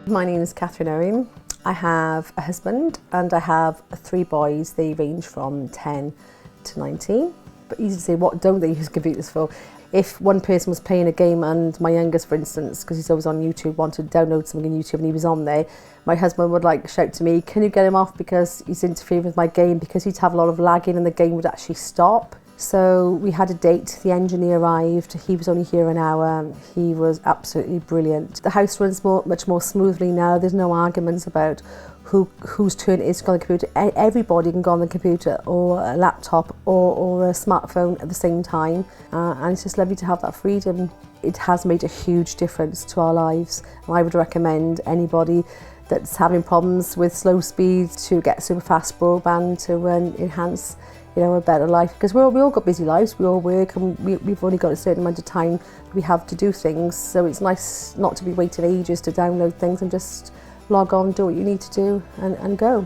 My name is Catherine Owen. I have a husband and I have 3 boys. They range from 10 to 19. But easy to say, what don't they use computers for? If one person was playing a game and my youngest, for instance, because he's always on YouTube, wanted to download something on YouTube and he was on there, my husband would shout to me, can you get him off because he's interfering with my game, because he'd have a lot of lagging and the game would actually stop. So we had a date, the engineer arrived, he was only here an hour, he was absolutely brilliant. The house runs much more smoothly now, there's no arguments about whose turn it is to go on the computer. Everybody can go on the computer or a laptop or a smartphone at the same time, and it's just lovely to have that freedom. It has made a huge difference to our lives, and I would recommend anybody that's having problems with slow speed to get Superfast broadband to enhance a better life, because we all got busy lives, we all work, and we've only got a certain amount of time we have to do things, so it's nice not to be waiting ages to download things and just log on, do what you need to do and go.